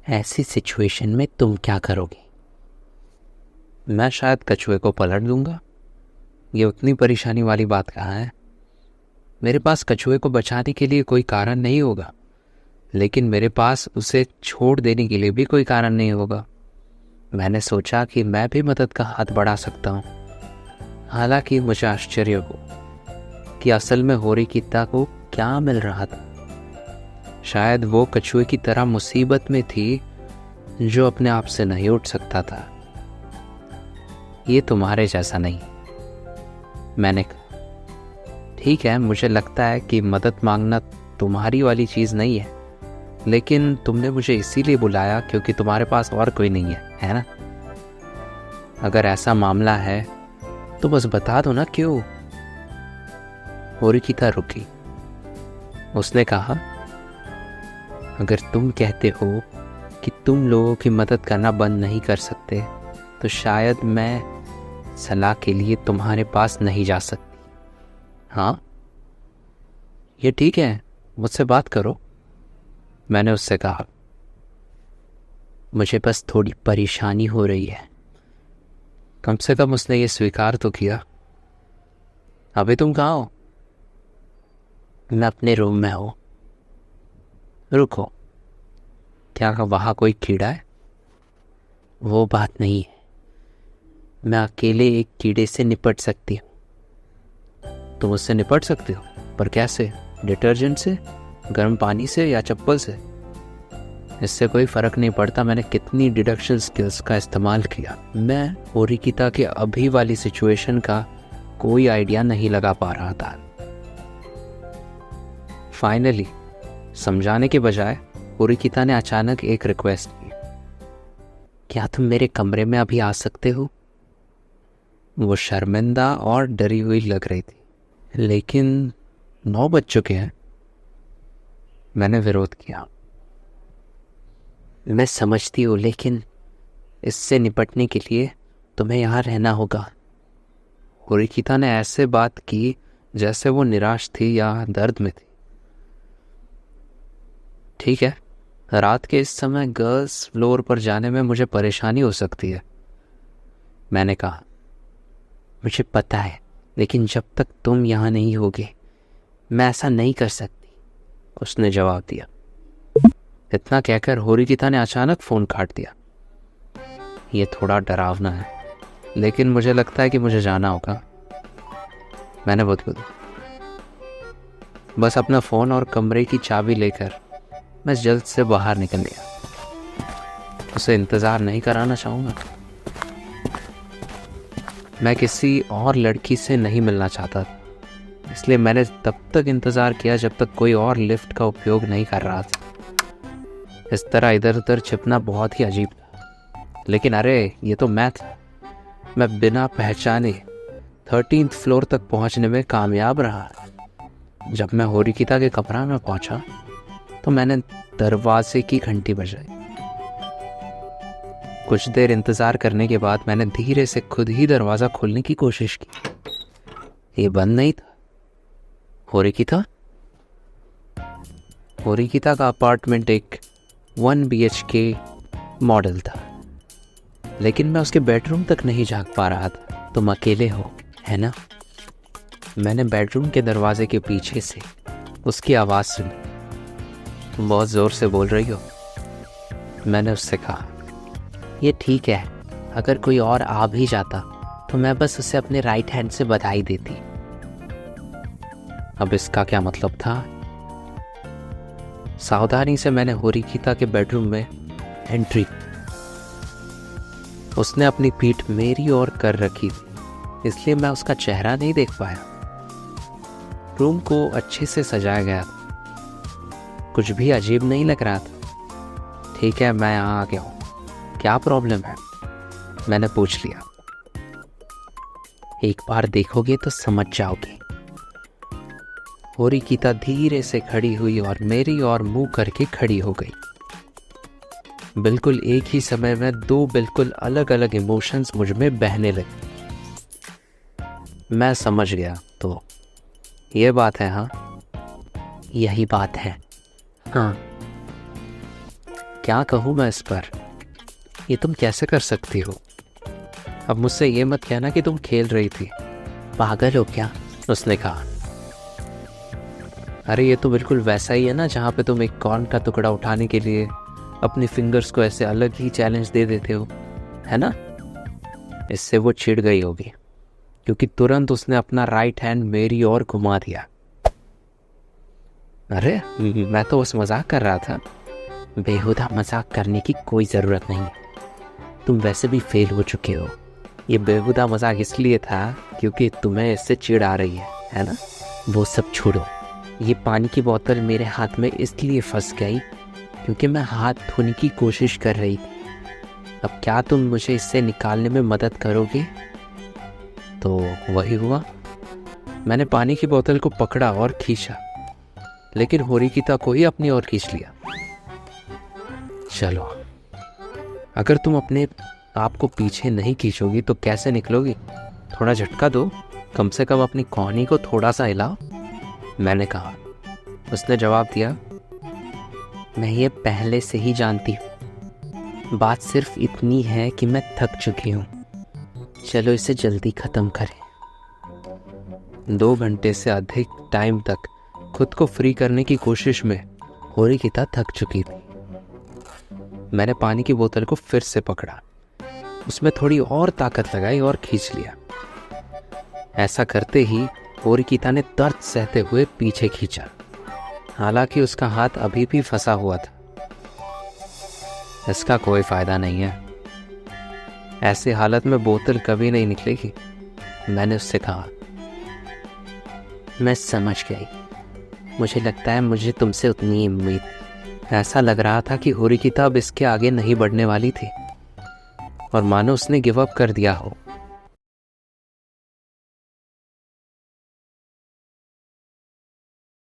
ऐसी सिचुएशन में तुम क्या करोगे? मैं शायद कछुए को पलट दूंगा। ये उतनी परेशानी वाली बात कहाँ है। मेरे पास कछुए को बचाने के लिए कोई कारण नहीं होगा, लेकिन मेरे पास उसे छोड़ देने के लिए भी कोई कारण नहीं होगा। मैंने सोचा कि मैं भी मदद का हाथ बढ़ा सकता हूँ। हालांकि मुझे आश्चर्य हुआ कि असल में होरिकिता को क्या मिल रहा था। शायद वो कछुए की तरह मुसीबत में थी जो अपने आप से नहीं उठ सकता था। ये तुम्हारे जैसा नहीं, मैंने कहा। ठीक है, मुझे लगता है कि मदद मांगना तुम्हारी वाली चीज़ नहीं है, लेकिन तुमने मुझे इसीलिए बुलाया क्योंकि तुम्हारे पास और कोई नहीं है ना? अगर ऐसा मामला है तो बस बता दो ना क्यों। होरिकिता रुकी। उसने कहा, अगर तुम कहते हो कि तुम लोगों की मदद करना बंद नहीं कर सकते तो शायद मैं सलाह के लिए तुम्हारे पास नहीं जा सकती। हाँ, ये ठीक है, मुझसे बात करो, मैंने उससे कहा। मुझे बस थोड़ी परेशानी हो रही है। कम से कम उसने ये स्वीकार तो किया। अभी तुम कहाँ हो? मैं अपने रूम में हूँ। रुको, क्या वहाँ कोई कीड़ा है? वो बात नहीं है, मैं अकेले एक कीड़े से निपट सकती हूँ। तुम उससे निपट सकते हो, पर कैसे? डिटर्जेंट से, गर्म पानी से या चप्पल से? इससे कोई फ़र्क नहीं पड़ता मैंने कितनी डिडक्शन स्किल्स का इस्तेमाल किया। मैं होरिकिता के अभी वाली सिचुएशन का कोई आइडिया नहीं लगा पा रहा था। फाइनली समझाने के बजाय होरिकिता ने अचानक एक रिक्वेस्ट की। क्या तुम मेरे कमरे में अभी आ सकते हो? वो शर्मिंदा और डरी हुई लग रही थी। लेकिन 9 बज चुके हैं। मैंने विरोध किया। मैं समझती हूँ, लेकिन इससे निपटने के लिए तुम्हें यहाँ रहना होगा। होरिकिता ने ऐसे बात की जैसे वो निराश थी या दर्द में थी। ठीक है, रात के इस समय गर्ल्स फ्लोर पर जाने में मुझे परेशानी हो सकती है, मैंने कहा। मुझे पता है, लेकिन जब तक तुम यहाँ नहीं होगे मैं ऐसा नहीं कर सकती, उसने जवाब दिया। इतना कहकर होरिकिता ने अचानक फ़ोन काट दिया। ये थोड़ा डरावना है, लेकिन मुझे लगता है कि मुझे जाना होगा, मैंने बोला। बस अपना फ़ोन और कमरे की चाबी लेकर मैं जल्द से बाहर निकल गया। उसे इंतज़ार नहीं कराना चाहूँगा। मैं किसी और लड़की से नहीं मिलना चाहता, इसलिए मैंने तब तक इंतज़ार किया जब तक कोई और लिफ्ट का उपयोग नहीं कर रहा था। इस तरह इधर उधर छिपना बहुत ही अजीब था, लेकिन अरे ये तो मैं था। मैं बिना पहचाने 13th फ्लोर तक पहुंचने में कामयाब रहा। जब मैं होरिकिता के कमरा में पहुंचा तो मैंने दरवाजे की घंटी बजाई। कुछ देर इंतज़ार करने के बाद मैंने धीरे से खुद ही दरवाज़ा खोलने की कोशिश की। ये बंद नहीं था। होरिकिता का अपार्टमेंट एक 1 BHK मॉडल था, लेकिन मैं उसके बेडरूम तक नहीं झांक पा रहा था। तुम अकेले हो, है ना? मैंने बेडरूम के दरवाजे के पीछे से उसकी आवाज़ सुनी। तुम बहुत ज़ोर से बोल रही हो, मैंने उससे कहा। ये ठीक है, अगर कोई और आ भी जाता तो मैं बस उसे अपने राइट हैंड से बधाई देती। अब इसका क्या मतलब था? सावधानी से मैंने होरिकिता के बेडरूम में एंट्री। उसने अपनी पीठ मेरी ओर कर रखी थी, इसलिए मैं उसका चेहरा नहीं देख पाया। रूम को अच्छे से सजाया गया था, कुछ भी अजीब नहीं लग रहा था। ठीक है, मैं यहाँ आ गया हूँ, क्या प्रॉब्लम है? मैंने पूछ लिया। एक बार देखोगे तो समझ जाओगे। होरिकिता धीरे से खड़ी हुई और मेरी ओर मुंह करके खड़ी हो गई। बिल्कुल एक ही समय में 2 बिल्कुल अलग अलग इमोशंस मुझ में बहने लगे। मैं समझ गया। तो ये बात है? हाँ, यही बात है। हाँ, क्या कहूँ मैं इस पर, ये तुम कैसे कर सकती हो? अब मुझसे ये मत कहना कि तुम खेल रही थी। पागल हो क्या? उसने कहा। अरे ये तो बिल्कुल वैसा ही है ना जहाँ पे तुम एक कॉर्न का टुकड़ा उठाने के लिए अपनी फिंगर्स को ऐसे अलग ही चैलेंज दे देते हो, है ना? इससे वो चिढ़ गई होगी क्योंकि तुरंत उसने अपना राइट हैंड मेरी ओर घुमा दिया। अरे मैं तो बस मजाक कर रहा था। बेहुदा मजाक करने की कोई ज़रूरत नहीं है, तुम वैसे भी फेल हो चुके हो। ये बेहुदा मजाक इसलिए था क्योंकि तुम्हें इससे चिढ़ आ रही है ना? वो सब छोड़ो, ये पानी की बोतल मेरे हाथ में इसलिए फंस गई क्योंकि मैं हाथ धोने की कोशिश कर रही थी। अब क्या तुम मुझे इससे निकालने में मदद करोगे? तो वही हुआ, मैंने पानी की बोतल को पकड़ा और खींचा, लेकिन होरिकिता को ही अपनी ओर खींच लिया। चलो, अगर तुम अपने आप को पीछे नहीं खींचोगी तो कैसे निकलोगी? थोड़ा झटका दो, कम से कम अपनी कोहनी को थोड़ा सा हिलाओ, मैंने कहा। उसने जवाब दिया, मैं ये पहले से ही जानती हूँ, बात सिर्फ इतनी है कि मैं थक चुकी हूँ। चलो इसे जल्दी ख़त्म करें। 2 घंटे से अधिक टाइम तक खुद को फ्री करने की कोशिश में होरिकिता थक चुकी थी। मैंने पानी की बोतल को फिर से पकड़ा, उसमें थोड़ी और ताकत लगाई और खींच लिया। ऐसा करते ही होरिकिता ने दर्द सहते हुए पीछे खींचा, हालांकि उसका हाथ अभी भी फंसा हुआ था। इसका कोई फायदा नहीं है, ऐसी हालत में बोतल कभी नहीं निकलेगी, मैंने उससे कहा। मैं समझ गई, मुझे लगता है मुझे तुमसे उतनी ही उम्मीद। ऐसा लग रहा था कि होरिकिता अब इसके आगे नहीं बढ़ने वाली थी और मानो उसने गिव अप कर दिया हो।